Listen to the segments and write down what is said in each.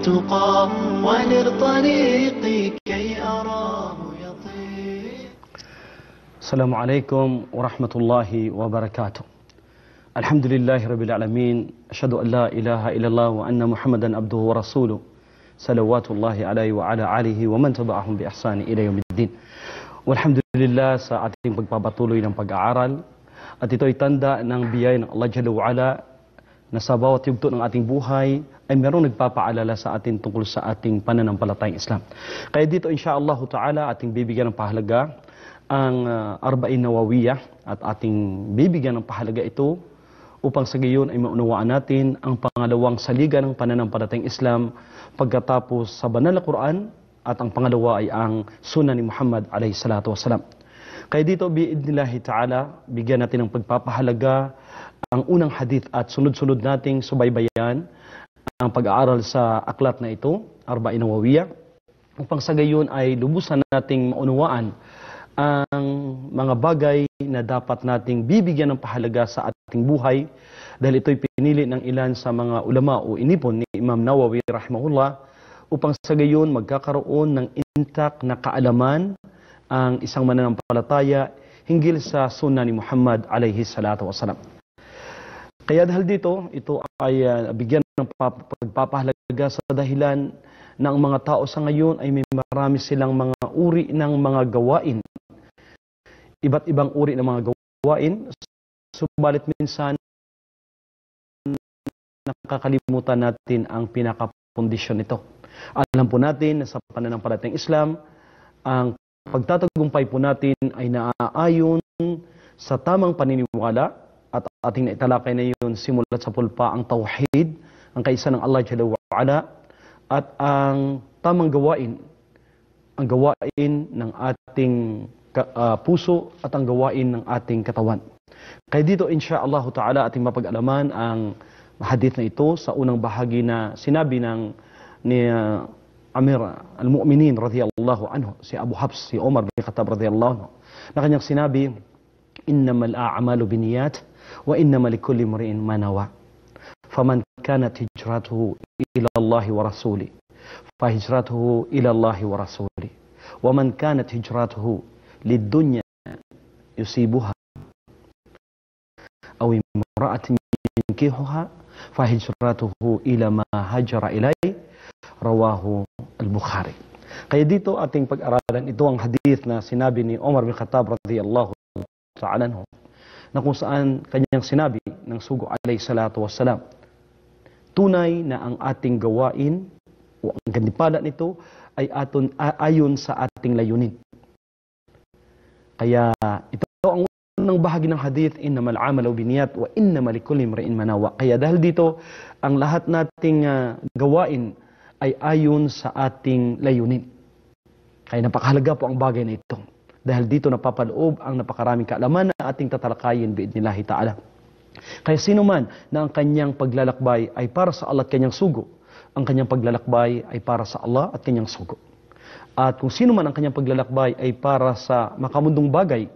تقى ونر طريقي كي أراه يطير. السلام عليكم ورحمة الله وبركاته. الحمد لله رب العالمين، أشهد أن لا إله إلا الله وأن محمدا عبده ورسوله صلوات الله عليه وعلى آله ومن تبعهم بإحسان إلى يوم الدين. Walhamdulillah sa ating pagpapatuloy ng pag-aaral, at ito'y tanda ng biyaya ng Allah Jalla wa'ala na sa bawat yugto ng ating buhay ay mayroong nagpapaalala sa atin tungkol sa ating pananampalatayang Islam. Kaya dito insyaAllah ta'ala ating bibigyan ng pahalaga ang Arba'in Nawawiyah, at ating bibigyan ng pahalaga ito upang sa gayon ay maunawaan natin ang pangalawang saligan ng pananampalatayang Islam pagkatapos sa banal na Quran, at ang pangalawa ay ang Sunnah ni Muhammad alayhi salatu wasalam. Kaya dito biidnillahi ta'ala bigyan natin ng pagpapahalaga ang unang hadith at sunod-sunod nating subaybayan ang pag-aaral sa aklat na ito, Arba'in Nawawiyah, upang sa gayon ay lubusan nating maunawaan ang mga bagay na dapat nating bibigyan ng pahalaga sa ating buhay, dahil ito'y pinili ng ilan sa mga ulama o inipon ni Imam Nawawi rahimahullah upang sa gayon magkakaroon ng intak na kaalaman ang isang mananampalataya hinggil sa Sunnah ni Muhammad alayhi salatu wasalam. Kaya dahil dito, ito ay bigyan ng pagpapahalaga sa dahilan na ang mga tao sa ngayon ay may marami silang mga uri ng mga gawain. Iba't ibang uri ng mga gawain, subalit minsan nakakalimutan natin ang pinakapundisyon nito. Alam po natin na sa pananampalatayang Islam, ang pagtatagumpay po natin ay naaayon sa tamang paniniwala, at ating naitalakay na yun simulat sa pulpa ang tauhid, ang kaisa ng Allah Jalla wa'ala, at ang tamang gawain, ang gawain ng ating puso at ang gawain ng ating katawan. Kaya dito insyaAllah ta'ala ating mapag-alaman ang hadith na ito sa unang bahagi na sinabi ni Amir al-Mu'minin radhiyallahu anhu, si Abu Hafs, si Umar bin Khattab radhiyallahu anhu, na kanyang sinabi, innamal a'malu binniyat wa innamal likulli imri'in ma nawa. Faman kanat hijratuhu ila Allah wa rasuli fa hijratuhu ila Allah wa rasuli. Wa man kanat hijratuhu lid-dunya yusibuha aw imra'atin yankihuha fa hijratuhu ila ma hajara ilay. Rawahu al-Bukhari. Kaya dito ating pag-aralan ito ang hadith na sinabi ni Umar bin Khattab radhiyallahu ta'ala anhu, na kung saan kanyang sinabi ng sugo alayhi salatu wassalam, tunay na ang ating gawain o ang gantimpala nito ay ayon sa ating layunin. Kaya ito ang unang bahagi ng hadith, innamal amalu binniyat wa innamal likulli imri'in ma nawa. Kaya dahil dito ang lahat nating gawain ay ayon sa ating layunin. Kaya napakahalaga po ang bagay na ito, dahil dito napapaloob ang napakaraming kaalaman na ating tatalakayin biidnillahi ta'ala. Kaya sino man na ang kanyang paglalakbay ay para sa Allah at kanyang sugo, ang kanyang paglalakbay ay para sa Allah at kanyang sugo. At kung sino man ang kanyang paglalakbay ay para sa makamundong bagay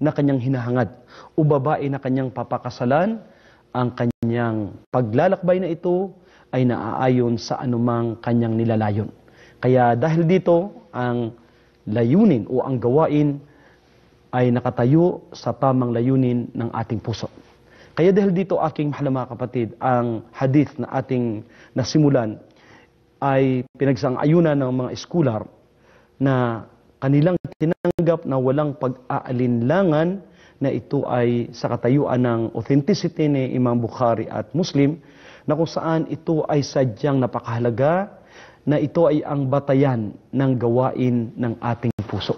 na kanyang hinahangad o babae na kanyang papakasalan, ang kanyang paglalakbay na ito ay naaayon sa anumang kanyang nilalayon. Kaya dahil dito, ang layunin o ang gawain ay nakatayo sa tamang layunin ng ating puso. Kaya dahil dito, aking mahal mga kapatid, ang hadith na ating nasimulan ay pinagsang-ayunan ng mga eskular na kanilang tinanggap na walang pag-aalinlangan na ito ay sa katayuan ng authenticity ni Imam Bukhari at Muslim, na kung saan ito ay sadyang napakahalaga, na ito ay ang batayan ng gawain ng ating puso.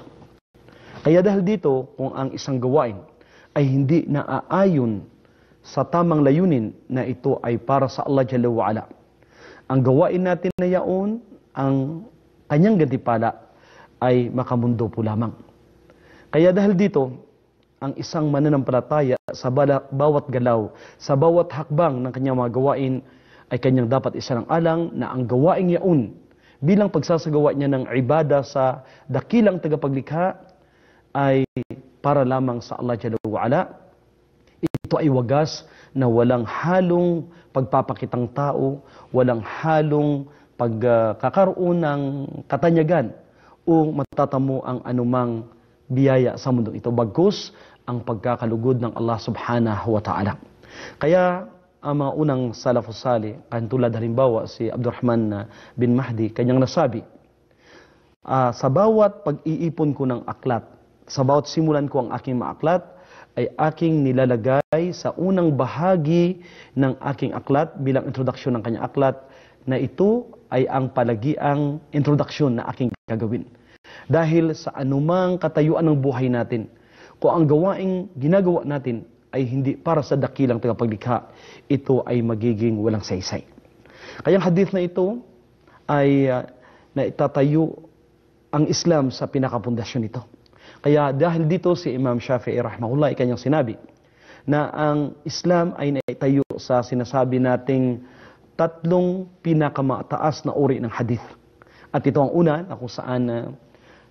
Kaya dahil dito, kung ang isang gawain ay hindi naaayon sa tamang layunin na ito ay para sa Allah Jalla wa'ala, ang gawain natin na yaon, ang kanyang gantimpala ay makamundo po lamang. Kaya dahil dito, ang isang mananampalataya sa bawat galaw, sa bawat hakbang ng kanyang mga gawain, ay kanyang dapat isaalang-alang na ang gawaing yaon bilang pagsasagawa niya ng ibada sa dakilang tagapaglikha ay para lamang sa Allah Jalla wa'ala. Ito ay wagas na walang halong pagpapakitang tao, walang halong pagkakaroon ng katanyagan o matatamo ang anumang biyaya sa mundo ito, bagkus ang pagkakalugod ng Allah subhanahu wa ta'ala. Kaya ang mga unang salafus salih, tulad halimbawa si Abdurrahman bin Mahdi, kanyang nasabi, sa bawat pag-iipon ko ng aklat, sa bawat simulan ko ang aking maaklat, ay aking nilalagay sa unang bahagi ng aking aklat bilang introduksyon ng kanyang aklat, na ito ay ang palagiang introduksyon na aking gagawin. Dahil sa anumang katayuan ng buhay natin, kung ang gawaing ginagawa natin ay hindi para sa dakilang tagapaglikha, ito ay magiging walang saysay. Kaya ang hadith na ito ay naitatayo ang Islam sa pinakapundasyon nito. Kaya dahil dito si Imam Shafi'i rahimahullah ay kanyang sinabi na ang Islam ay naitayo sa sinasabi nating tatlong pinakamataas na uri ng hadith. At ito ang una na kung saan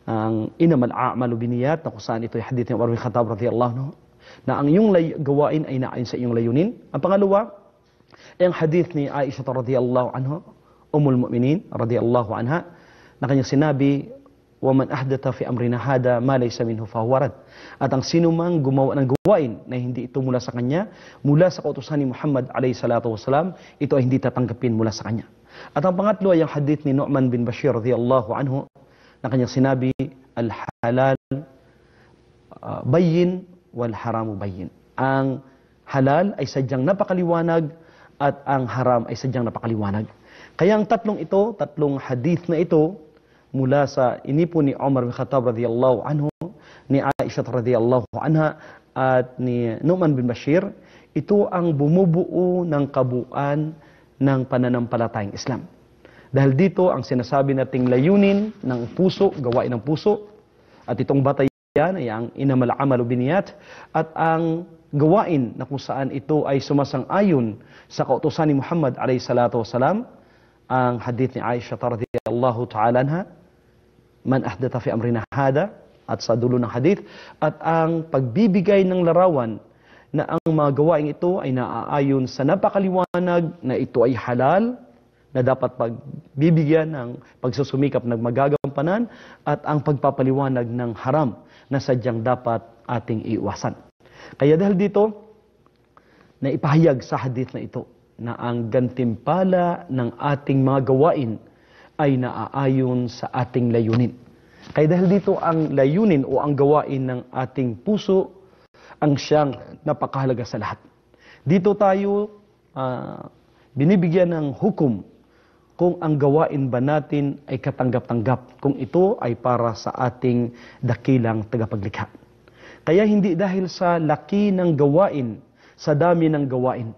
ang inamal a'malu biniyat, na kung saan ito ay hadith ng Umar bin Khattab radhiyallahu anhu, na ang iyong gawain ay naayon sa iyong layunin. Ang pangalawa ay ang hadith ni Aisha radhiyallahu anha, Ummul Mu'minin radhiyallahu anha, na kanyang sinabi, wa man ahdatha fi amrina hada ma laysa minhu fahuwa rad. At ang sino mang gumawa ng gawain na hindi ito mula sa kanya, mula sa kautusan ni Muhammad alayhi salatu wasalam, ito ay hindi tatanggapin mula sa kanya. At ang pangatlo ay ang hadith ni Nu'man bin Bashir radhiyallahu anhu, na kanyang sinabi, al-halal bayyin wal haramu bayyin. Ang halal ay sadyang napakaliwanag at ang haram ay sadyang napakaliwanag. Kaya ang tatlong ito, tatlong hadith na ito, mula sa inipon ni Umar bin Khattab radhiyallahu anhu, ni Aisha radhiyallahu anha, at ni Nu'man bin Bashir, ito ang bumubuo ng kabuuan ng pananampalatayang Islam. Dahil dito ang sinasabi nating layunin ng puso, gawain ng puso, at itong batayan ay ang inamal amalu biniyat, at ang gawain na kung saan ito ay sumasang-ayon sa kautusan ni Muhammad alayhi salatu wasalam, ang hadith ni Aisha radhiyallahu ta'ala anha, man ahdatha fi amrina hada, at sa dulo ng hadith, at ang pagbibigay ng larawan na ang mga gawain ito ay naaayon sa napakaliwanag na ito ay halal, na dapat pagbibigyan ng pagsusumikap ng magagampanan, at ang pagpapaliwanag ng haram na sadyang dapat ating iiwasan. Kaya dahil dito, naipahayag sa hadith na ito na ang gantimpala ng ating mga gawain ay naaayon sa ating layunin. Kaya dahil dito ang layunin o ang gawain ng ating puso ang siyang napakahalaga sa lahat. Dito tayo binibigyan ng hukom kung ang gawain ba natin ay katanggap-tanggap, kung ito ay para sa ating dakilang tagapaglikha. Kaya hindi dahil sa laki ng gawain, sa dami ng gawain,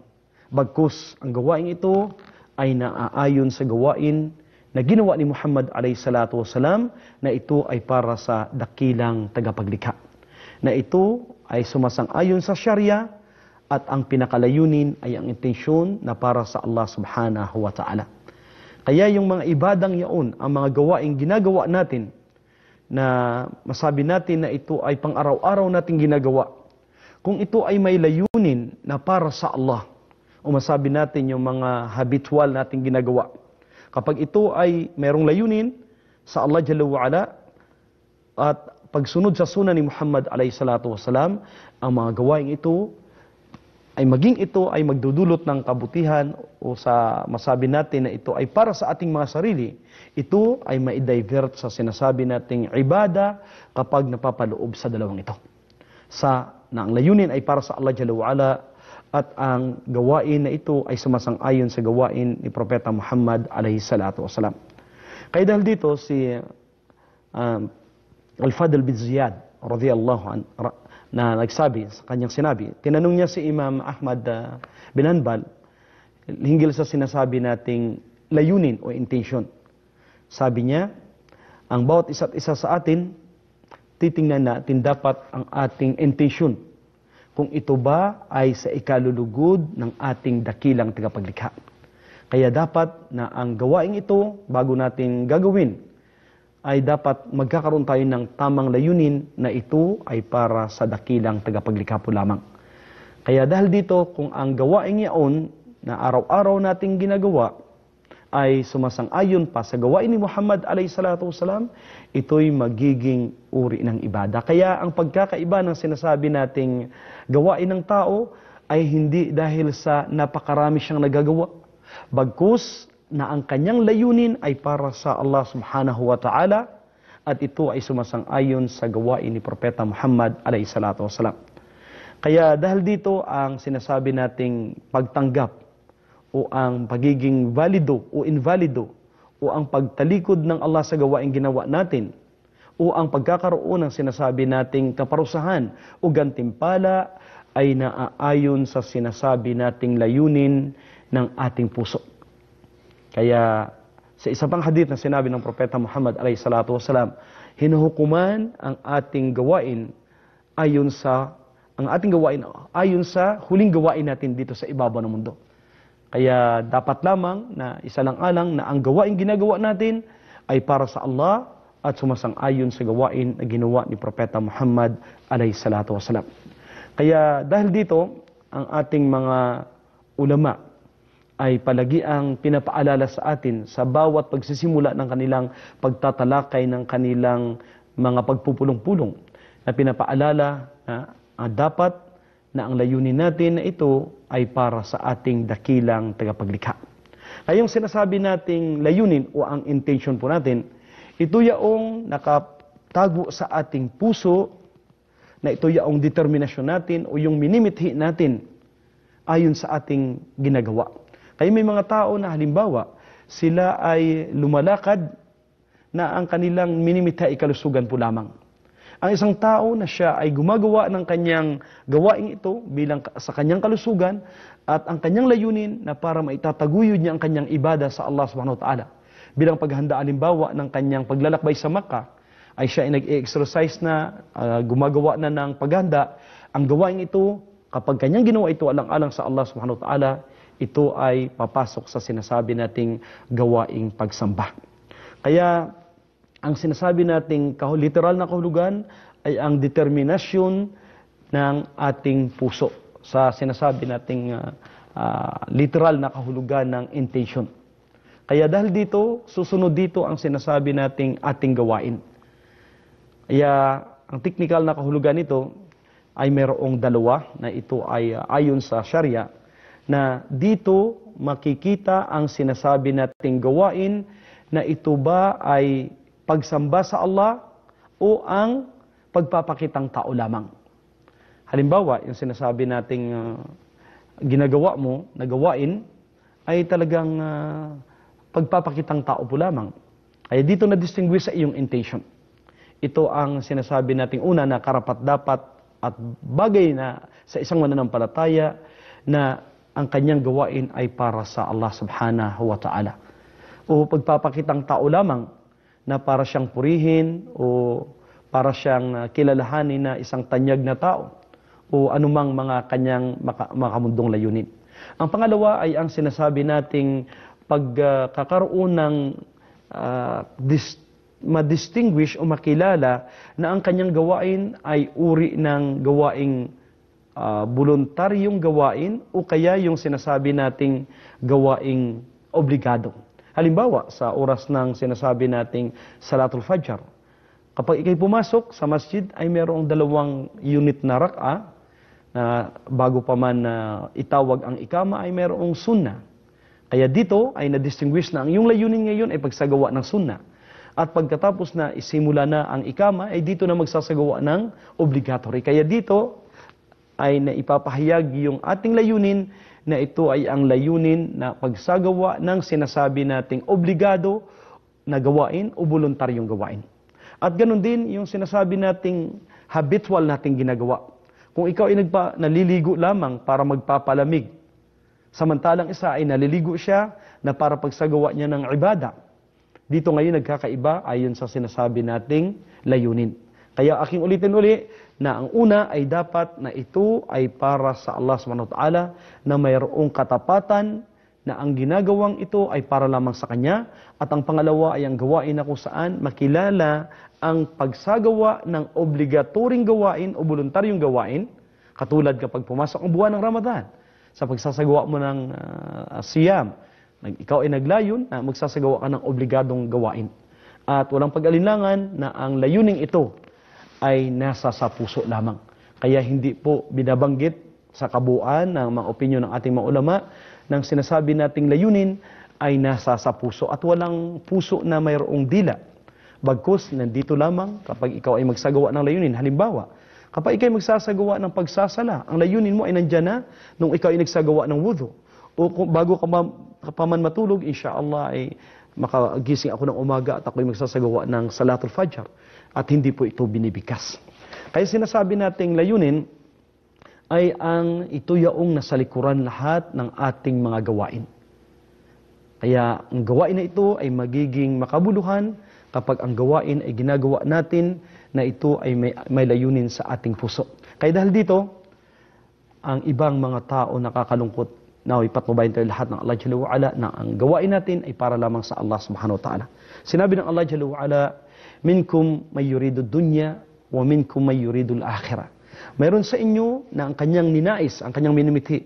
bagkus ang gawain ito ay naaayon sa gawain na ginawa ni Muhammad alayhi salatu wasalam, na ito ay para sa dakilang tagapaglikha. Na ito ay sumasang-ayon sa Sharia, at ang pinakalayunin ay ang intensyon na para sa Allah subhanahu wa ta'ala. Kaya yung mga ibadang yaon, ang mga gawaing ginagawa natin, na masabi natin na ito ay pang-araw-araw nating ginagawa, kung ito ay may layunin na para sa Allah, o masabi natin yung mga habitual nating ginagawa, kapag ito ay mayroong layunin sa Allah Jalla wa'ala, at pagsunod sa sunan ni Muhammad alayhi salatu wasalam, ang mga gawaing ito ay maging ito ay magdudulot ng kabutihan, o sa masabi natin na ito ay para sa ating mga sarili, ito ay maidivert sa sinasabi nating ibada kapag napapaloob sa dalawang ito. Na ang layunin ay para sa Allah Jalla wa'ala, at ang gawain na ito ay sumasang-ayon sa gawain ni Propeta Muhammad alayhi salatu wasalam. Kaya dahil dito si Al-Fadl bin Ziyad radhiyallahu anhu na nagsabi, sa kanyang sinabi, tinanong niya si Imam Ahmad bin Hanbal hinggil sa sinasabi nating layunin o intention. Sabi niya, ang bawat isa't isa sa atin, titingnan natin dapat ang ating intention, kung ito ba ay sa ikalulugod ng ating dakilang tagapaglikha. Kaya dapat na ang gawain ito, bago natin gagawin, ay dapat magkakaroon tayo ng tamang layunin na ito ay para sa dakilang tagapaglikha po lamang. Kaya dahil dito, kung ang gawain yaon na araw-araw nating ginagawa ay sumasang-ayon pa sa gawain ni Muhammad alayhi salatu wasalam, ito'y magiging uri ng ibada. Kaya ang pagkakaiba ng sinasabi nating gawain ng tao ay hindi dahil sa napakarami siyang nagagawa, bagkus na ang kanyang layunin ay para sa Allah subhanahu wa ta'ala, at ito ay sumasang-ayon sa gawain ni Propeta Muhammad alayhi salatu wasalam. Kaya dahil dito ang sinasabi nating pagtanggap o ang pagiging valido o invalido o ang pagtalikod ng Allah sa gawaing ginawa natin o ang pagkakaroon ng sinasabi nating kaparusahan o gantimpala ay naaayon sa sinasabi nating layunin ng ating puso. Kaya sa isa pang hadith na sinabi ng Propeta Muhammad alayhi salatu wasalam, hinuhukuman ang ating gawain ayon sa huling gawain natin dito sa ibabaw ng mundo. Kaya dapat lamang na isalang-alang na ang gawain ginagawa natin ay para sa Allah at sumasang-ayon sa gawain na ginawa ni Propeta Muhammad alayhi salatu wasalam. Kaya dahil dito, ang ating mga ulama ay palagi ang pinapaalala sa atin sa bawat pagsisimula ng kanilang pagtatalakay ng kanilang mga pagpupulong-pulong, na pinapaalala na dapat na ang layunin natin na ito ay para sa ating dakilang tagapaglikha. Kaya yung sinasabi nating layunin o ang intention po natin, ito yaong nakatago sa ating puso, na ito yaong determinasyon natin o yung minimithi natin ayon sa ating ginagawa. Kaya may mga tao na halimbawa, sila ay lumalakad na ang kanilang minimithi ay kalusugan po lamang. Ang isang tao na siya ay gumagawa ng kanyang gawaing ito bilang sa kanyang kalusugan at ang kanyang layunin na para maitataguyod niya ang kanyang ibada sa Allah subhanahu wa ta'ala. Bilang paghanda alimbawa ng kanyang paglalakbay sa Makkah, ay siya ay nag-exercise na, gumagawa na ng paghanda. Ang gawaing ito, kapag kanyang ginawa ito alang-alang sa Allah subhanahu wa ta'ala, ito ay papasok sa sinasabi nating gawaing pagsamba. Kaya ang sinasabi nating literal na kahulugan ay ang determinasyon ng ating puso sa sinasabi nating literal na kahulugan ng intention. Kaya dahil dito, susunod dito ang sinasabi nating ating gawain. Kaya ang technical na kahulugan nito ay mayroong dalawa, na ito ay ayon sa Sharia, na dito makikita ang sinasabi nating gawain na ito ba ay pagsamba sa Allah o ang pagpapakitang tao lamang. Halimbawa, yung sinasabi nating ginagawa mo na gawain ay talagang pagpapakitang tao po lamang. Kaya dito na-distinguish sa iyong intention. Ito ang sinasabi nating una na karapat-dapat at bagay na sa isang mananampalataya na ang kanyang gawain ay para sa Allah subhanahu wa ta'ala. O pagpapakitang tao lamang, na para siyang purihin o para siyang kilalahanin na isang tanyag na tao o anumang mga kanyang makamundong layunin. Ang pangalawa ay ang sinasabi nating pagkakaroon ng ma-distinguish o makilala na ang kanyang gawain ay uri ng gawaing voluntaryong gawain o kaya yung sinasabi nating gawaing obligado. Halimbawa, sa oras ng sinasabi nating Salatul Fajr, kapag ikay pumasok sa masjid ay mayroong 2 unit na rak'a na bago pa man itawag ang ikama ay mayroong sunnah. Kaya dito ay na-distinguish na ang iyong layunin ngayon ay pagsagawa ng sunnah. At pagkatapos na isimula na ang ikama ay dito na magsasagawa ng obligatory. Kaya dito ay naipapahayag yung ating layunin na ito ay ang layunin na pagsagawa ng sinasabi nating obligado na gawain o voluntaryong gawain. At ganun din yung sinasabi nating habitual nating ginagawa. Kung ikaw ay naliligo lamang para magpapalamig, samantalang isa ay naliligo siya na para pagsagawa niya ng ibada. Dito ngayon nagkakaiba ayon sa sinasabi nating layunin. Kaya aking ulitin uli na ang una ay dapat na ito ay para sa Allah subhanahu wa ta'ala na mayroong katapatan na ang ginagawang ito ay para lamang sa Kanya. At ang pangalawa ay ang gawain na kung saan makilala ang pagsagawa ng obligatoryong gawain o voluntaryong gawain, katulad kapag pumasok ang buwan ng Ramadan, sa pagsasagawa mo ng siyam, Ikaw ay naglayon na magsasagawa ka ng obligadong gawain. At walang pag-alinlangan na ang layuning ito ay nasa sa puso lamang. Kaya hindi po binabanggit sa kabuuan ng mga opinyon ng ating mga ulama nang sinasabi nating layunin ay nasa sa puso at walang puso na mayroong dila. Bagkus, nandito lamang kapag ikaw ay magsagawa ng layunin. Halimbawa, kapag ikaw ay magsasagawa ng pagsasala, ang layunin mo ay nandyan na nung ikaw ay nagsagawa ng wudu. O kung bago ka pa man matulog, insyaAllah ay makagising ako ng umaga at ako ay magsasagawa ng Salatul Fajr. At hindi po ito binibikas. Kaya sinasabi nating layunin ay ang ito yaong nasa likuran lahat ng ating mga gawain. Kaya ang gawain na ito ay magiging makabuluhan kapag ang gawain ay ginagawa natin na ito ay may layunin sa ating puso. Kaya dahil dito, ang ibang mga tao nakakalungkot na ipatnubayan tayo lahat ng Allah Jalla wa'ala na ang gawain natin ay para lamang sa Allah Subhanahu wa Ta'ala. Sinabi ng Allah Jalla wa'ala, minkum may yuridu dunya wa minkum may yuridu al-akhirah. Mayroon sa inyo na ang kanyang ninais, ang kanyang minimithi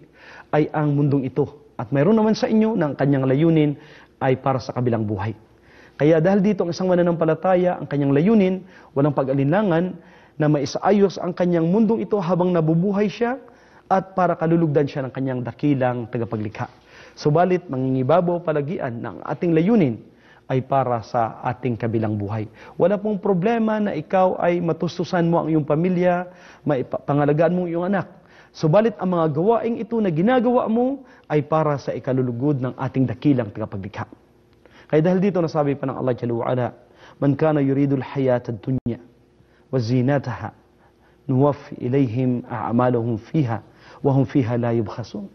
ay ang mundong ito. At mayroon naman sa inyo na ang kanyang layunin ay para sa kabilang buhay. Kaya dahil dito ang isang mananampalataya, ang kanyang layunin, walang pag-alinlangan na maisaayos ang kanyang mundong ito habang nabubuhay siya at para kalulugdan siya ng kanyang dakilang tagapaglikha. Subalit, mangingibabaw palagian na ang ating layunin ay para sa ating kabilang buhay. Wala pong problema na ikaw ay matustusan mo ang iyong pamilya, pangalagaan mo ang iyong anak. Subalit, ang mga gawaing ito na ginagawa mo ay para sa ikalulugod ng ating dakilang tagapaglikha. Kaya dahil dito nasabi pa ng Allah Jalla wa'ala, man kana yuridul hayata ad-dunya wa zinataha nuwaffi ilayhim a'malahum fiha wa hum fiha la yubkhasun.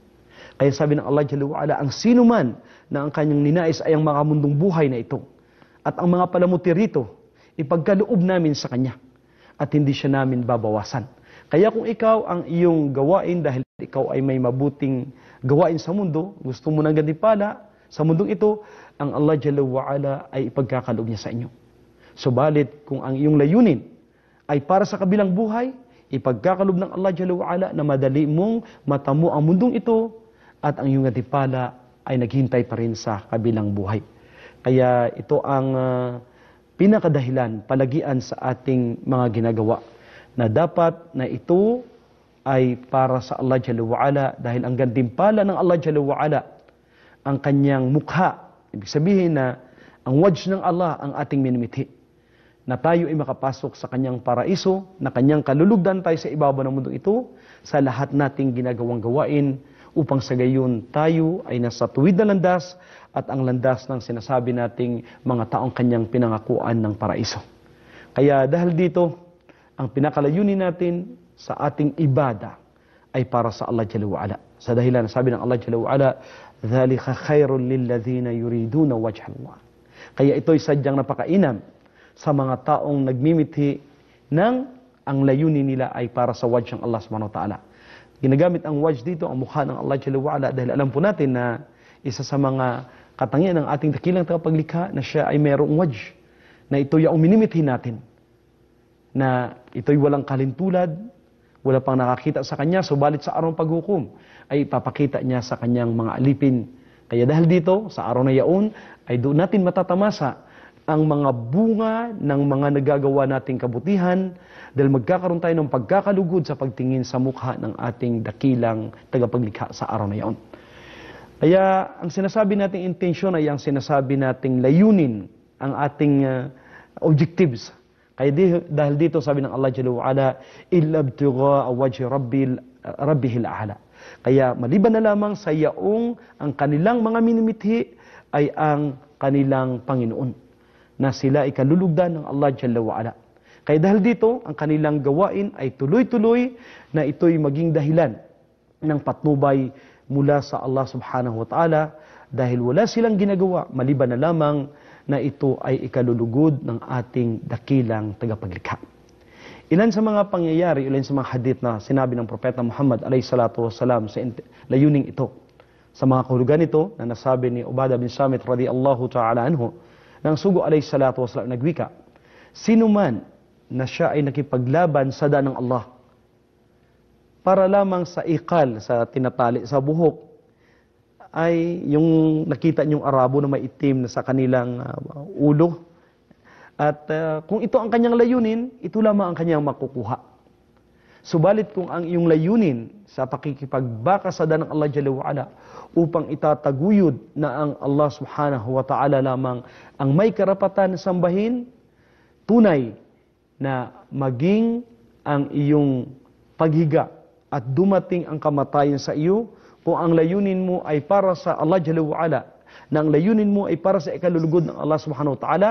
Kaya sabi ng Allah Jalla wa'ala, ang sino man na ang kanyang ninais ay ang mga mundong buhay na ito at ang mga palamuti rito, ipagkaloob namin sa kanya at hindi siya namin babawasan. Kaya kung ikaw ang iyong gawain dahil ikaw ay may mabuting gawain sa mundo, gusto mo ng gantimpala sa mundong ito, ang Allah Jalla wa'ala ay ipagkakaloob niya sa inyo. Subalit, kung ang iyong layunin ay para sa kabilang buhay, ipagkakaloob ng Allah Jalla wa'ala na madali mong matamo ang mundong ito at ang iyong gantimpala ay naghintay pa rin sa kabilang buhay. Kaya ito ang pinakadahilan, palagian sa ating mga ginagawa na dapat na ito ay para sa Allah Jalla wa'ala dahil ang gantimpala ng Allah Jalla wa'ala ang kanyang mukha. Ibig sabihin na ang wajh ng Allah ang ating minimithi. Na tayo ay makapasok sa kanyang paraiso, na kanyang kalulugdan tayo sa ibabaw ng mundo ito, sa lahat nating ginagawang gawain, upang sa gayon tayo ay nasa tuwid na landas at ang landas ng sinasabi nating mga taong kanyang pinangakuan ng paraiso. Kaya dahil dito, ang pinakalayunin natin sa ating ibada ay para sa Allah Jalla wa'ala. Sa dahilan, sabi ng Allah Jalla wa'ala, ذَلِكَ خَيْرٌ لِلَّذِينَ يُرِيدُونَ وَجْهَ اللَّهِ. Kaya ito'y sadyang napakainam sa mga taong nagmimithi ng ang layunin nila ay para sa wajh ng Allah Subhanahu wa Ta'ala. Ginagamit ang wajh dito, ang mukha ng Allah Jalla wa'ala, dahil alam po natin na isa sa mga katangian ng ating dakilang tagapaglikha na siya ay mayroong wajh, na ito'y ang minimithi natin, na ito'y walang kalintulad, wala pang nakakita sa kanya, subalit sa araw ng paghukom ay ipapakita niya sa kanyang mga alipin. Kaya dahil dito, sa araw na yaon, ay doon natin matatamasa ang mga bunga ng mga nagagawa nating kabutihan dahil magkakaroon tayo ng pagkakalugod sa pagtingin sa mukha ng ating dakilang tagapaglikha sa araw na yaon. Kaya ang sinasabi nating intensyon ay ang sinasabi nating layunin, ang ating objectives. Kaya dahil dito sabi ng Allah Jalla wa'ala, illa ibtigha'a wajhi rabbihil a'la. Kaya maliban na lamang sa yaong ang kanilang mga minimithi ay ang kanilang Panginoon, na sila ay kalulugdan ng Allah Jalla wa'ala. Kaya dahil dito, ang kanilang gawain ay tuloy-tuloy na ito'y maging dahilan ng patnubay mula sa Allah Subhanahu wa Ta'ala dahil wala silang ginagawa maliban na lamang na ito ay ikalulugod ng ating dakilang tagapaglikha. Ilan sa mga pangyayari, ilan sa mga hadith na sinabi ng Propeta Muhammad alayhi-salatu wassalam sa layuning ito. Sa mga kahulugan ito na nasabi ni Ubadah bin Samit radiyallahu ta'ala anhu, nang sugo alayhi-salatu wassalam nagwika, sino man na siya ay nakipaglaban sa daan ng Allah para lamang sa ikal, sa tinatali, sa buhok, ay yung nakita niyong Arabo na may itim na sa kanilang ulo. At kung ito ang kanyang layunin, ito lamang ang kanyang makukuha. Subalit kung ang iyong layunin sa pakikipagbaka sa danang Allah Jalla wa'ala upang itataguyod na ang Allah subhanahu wa ta'ala lamang ang may karapatan na sambahin, tunay na maging ang iyong paghiga at dumating ang kamatayan sa iyo, kung ang layunin mo ay para sa Allah Jalla wa'ala, na ang layunin mo ay para sa ikalulugod ng Allah subhanahu wa ta'ala,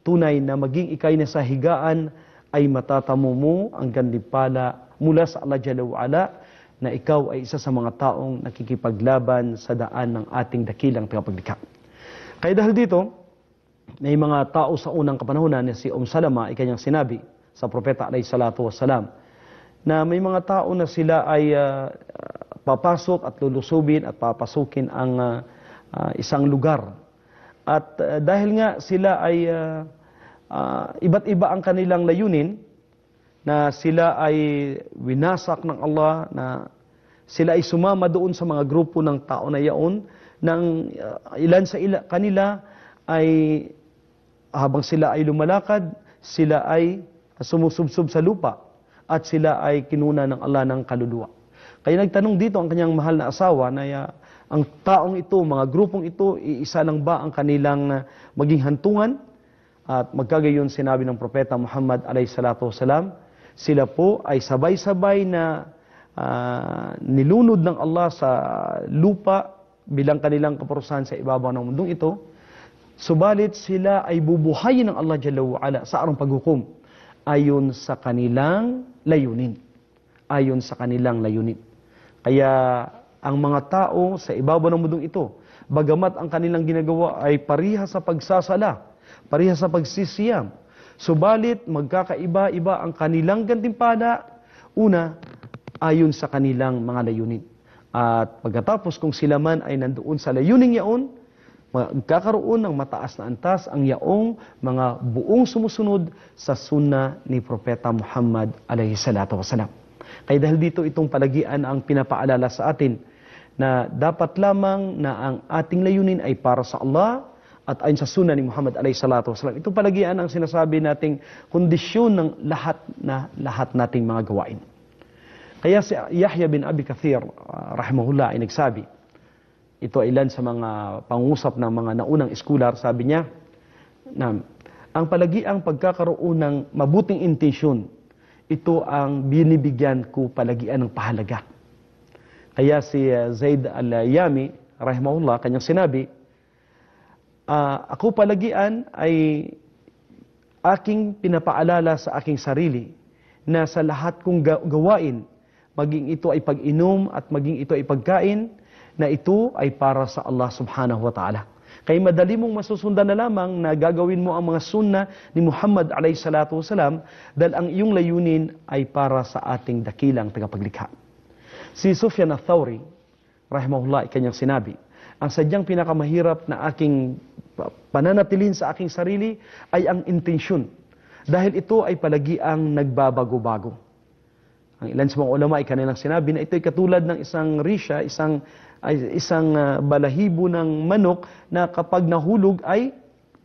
tunay na maging ikay na sa higaan ay matatamo mo ang gantimpala mula sa Allah Jalla wa'ala na ikaw ay isa sa mga taong nakikipaglaban sa daan ng ating dakilang tagapaglikha. Kaya dahil dito, may mga tao sa unang kapanahunan na si Salama ay kanyang sinabi sa propeta alayhi salatu wassalam na may mga tao na sila ay papasok at lulusubin at papasukin ang isang lugar. At dahil nga sila ay iba't iba ang kanilang layunin, na sila ay winasak ng Allah, na sila ay sumama doon sa mga grupo ng tao na yaon, nang ilan sa kanila ay habang sila ay lumalakad, sila ay sumusubsob sa lupa at sila ay kinuna ng Allah ng kaluluwa. Kaya nagtanong dito ang kanyang mahal na asawa na ang taong ito, mga grupong ito, iisa lang ba ang kanilang maging hantungan? At magkagayon sinabi ng propeta Muhammad alayhi salatu wasalam, sila po ay sabay-sabay na nilunod ng Allah sa lupa bilang kanilang kaparusahan sa ibabaw ng mundong ito. Subalit sila ay bubuhayin ng Allah Jalla wa'ala sa araw paghukom ayon sa kanilang layunin. Ayon sa kanilang layunin. Kaya ang mga tao sa ibabaw ng mundong ito, bagamat ang kanilang ginagawa ay pariha sa pagsasala, pariha sa pagsisiyam, subalit magkakaiba-iba ang kanilang gantimpala, una, ayon sa kanilang mga layunin. At pagkatapos kung sila man ay nandoon sa layuning yaon, magkakaroon ng mataas na antas ang yaong mga buong sumusunod sa sunna ni Propeta Muhammad alayhi salatu wasalam. Kaya dahil dito itong palagian ang pinapaalala sa atin na dapat lamang na ang ating layunin ay para sa Allah at ayon sa sunna ni Muhammad alayhi salatu wasalam. Itong palagian ang sinasabi nating kondisyon ng lahat nating mga gawain. Kaya si Yahya bin Abi Kathir, rahimahullah, ay nagsabi, ito ay ilan sa mga pangusap ng mga naunang eskular, sabi niya, na ang palagiang pagkakaroon ng mabuting intensyon, ito ang binibigyan ko palagian ng pahalaga. Kaya si Zaid al-Yami, rahimahullah, kanyang sinabi, ako palagian ay aking pinapaalala sa aking sarili na sa lahat kong gawain, maging ito ay pag-inom at maging ito ay pagkain, na ito ay para sa Allah subhanahu wa ta'ala. Kaya madali mong masusundan na lamang na gagawin mo ang mga sunna ni Muhammad alayhi salatu wasalam dahil ang iyong layunin ay para sa ating dakilang tagapaglikha. Si Sufyan al-Thawri, rahimahullah, kanyang sinabi, ang sadyang pinakamahirap na aking pananatilin sa aking sarili ay ang intensyon. Dahil ito ay palagiang nagbabago-bago. Ang ilan sa mga ulama ay kanilang sinabi na ito ay katulad ng isang risha, isang balahibo ng manok na kapag nahulog ay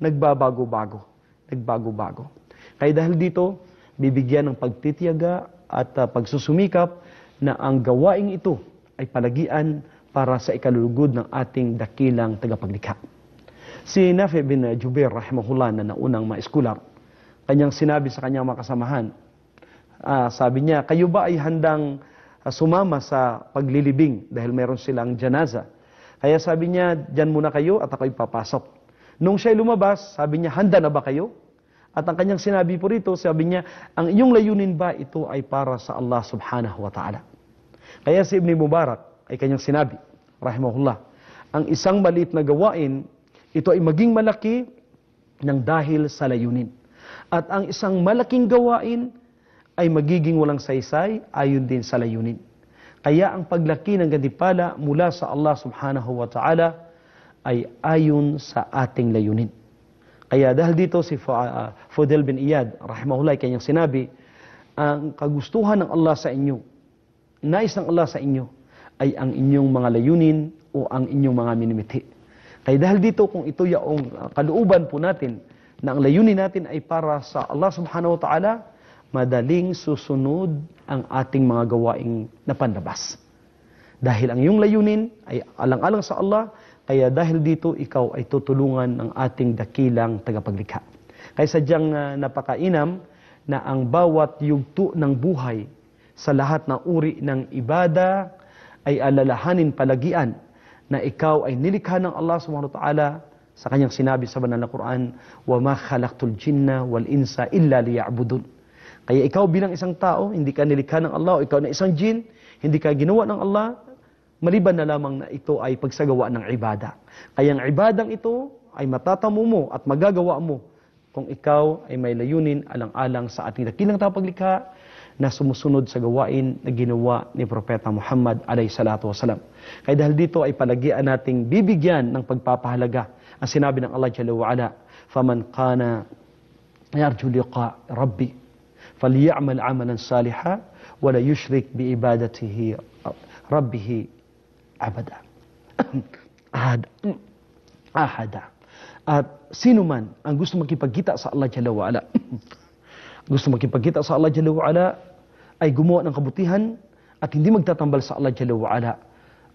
nagbabago-bago. Nagbago-bago. Kaya dahil dito, bibigyan ng pagtitiyaga at pagsusumikap na ang gawaing ito ay palagian para sa ikalulugod ng ating dakilang tagapaglikha. Si Nafi bin Jubair, rahimahullah, na naunang maeskular, kanyang sinabi sa kanyang mga kasamahan, sabi niya, kayo ba ay handang sumama sa paglilibing dahil meron silang janaza? Kaya sabi niya, dyan muna kayo at ako'y papasok. Nung siya'y lumabas, sabi niya, handa na ba kayo? At ang kanyang sinabi po rito, sabi niya, ang iyong layunin ba ito ay para sa Allah subhanahu wa ta'ala? Kaya si Ibn Mubarak ay kanyang sinabi, rahimahullah, ang isang maliit na gawain, ito ay maging malaki ng dahil sa layunin. At ang isang malaking gawain ay magiging walang saysay ayon din sa layunin. Kaya ang paglaki ng gantimpala mula sa Allah subhanahu wa ta'ala ay ayon sa ating layunin. Kaya dahil dito si Fudel bin Iyad, rahimahullah, kanyang sinabi, ang kagustuhan ng Allah sa inyo, nais ng Allah sa inyo, ay ang inyong mga layunin o ang inyong mga minimithi. Kaya dahil dito, kung ito yung kalooban po natin, na ang layunin natin ay para sa Allah subhanahu wa ta'ala, madaling susunod ang ating mga gawaing na panlabas. Dahil ang iyong layunin ay alang-alang sa Allah, kaya dahil dito ikaw ay tutulungan ng ating dakilang tagapaglikha. Kaya sadyang napakainam na ang bawat yugto ng buhay sa lahat ng uri ng ibada ay alalahanin palagian na ikaw ay nilikha ng Allah subhanahu wa ta'ala sa kanyang sinabi sa banal na Quran, وَمَا خَلَقْتُ الْجِنَّ وَالْإِنسَ إِلَّا لِيَعْبُدُونَ. Kaya ikaw bilang isang tao, hindi ka nilikha ng Allah, o ikaw na isang jin, hindi ka ginawa ng Allah, maliban na lamang na ito ay pagsagawa ng ibada. Kaya ang ibadang ito ay matatamo mo at magagawa mo kung ikaw ay may layunin alang-alang sa ating dakilang tagapaglikha na sumusunod sa gawain na ginawa ni Propeta Muhammad alayhi salatu wasalam. Kaya dahil dito ay palagian nating bibigyan ng pagpapahalaga ang sinabi ng Allah Jalla wa'ala, فَمَنْ قَانَ يَرْجُ لِقَاءَ رَبِّ فَلْيَعْمَلْ عَمَلًا صَالِحًا وَلَا يُشْرِكْ بِعِبَادَتِهِ رَبِّهِ أَبَدًا. Ahada. At sino man ang gusto makipagkita sa Allah Jalla wa'ala, gusto makipagkita sa Allah Jalla wa'ala, ay gumawa ng kabutihan at hindi magtatambal sa Allah Jalla wa'ala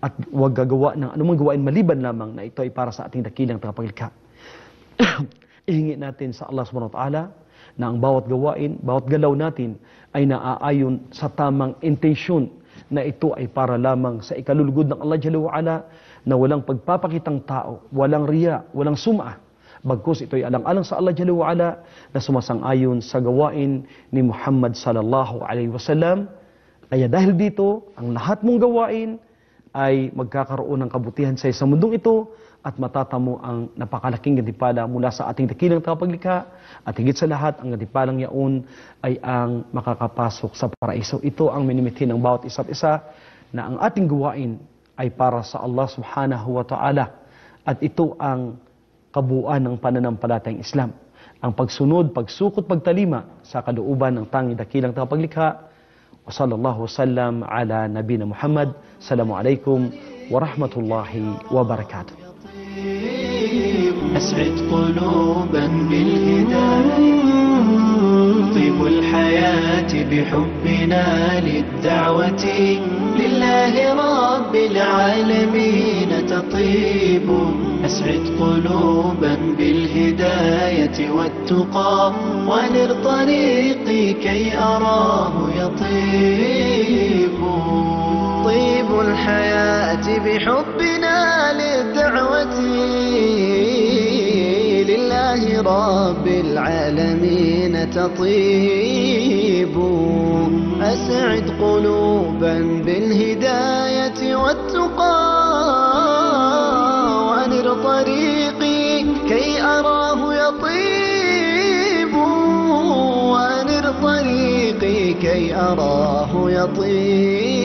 at huwag gagawa ng anumang gawain maliban lamang na ito ay para sa ating dakilang tagapaglikha. Ihingi natin sa Allah subhanahu wa ta'ala na ang bawat gawain, bawat galaw natin ay naaayon sa tamang intensyon na ito ay para lamang sa ikalulugod ng Allah Jalla wa'ala na walang pagpapakitang tao, walang riya, walang sum'a. Bagkus ito ay alang-alang sa Allah Jalla wa'ala na sumasang-ayon sa gawain ni Muhammad sallallahu alaihi wasallam. Kaya dahil dito, ang lahat mong gawain ay magkakaroon ng kabutihan sa isang mundong ito at matatamo ang napakalaking gantimpala mula sa ating dakilang tagapaglikha at higit sa lahat, ang gantimpalang yaon ay ang makakapasok sa paraiso. Ito ang minimithi ng bawat isa't isa na ang ating gawain ay para sa Allah subhanahu wa ta'ala at ito ang kabuuan ng pananampalatayang Islam. Ang pagsunod, pagsukot, pagtalima sa kalooban ng tanging dakilang tagapaglikha. Wa sallallahu wasallam ala nabina Muhammad. Assalamualaikum warahmatullahi wabarakatuh. أسعد قلوبا بالهداية طيب الحياة بحبنا للدعوة لله رب العالمين تطيب أسعد قلوبا بالهداية والتقى ونر طريقي كي أراه يطيب طيب الحياة بحبنا للدعوة لله رب العالمين تطيب أسعد قلوبا بالهداية والتقى وأنر طريقي كي أراه يطيب وأنر طريقي كي أراه يطيب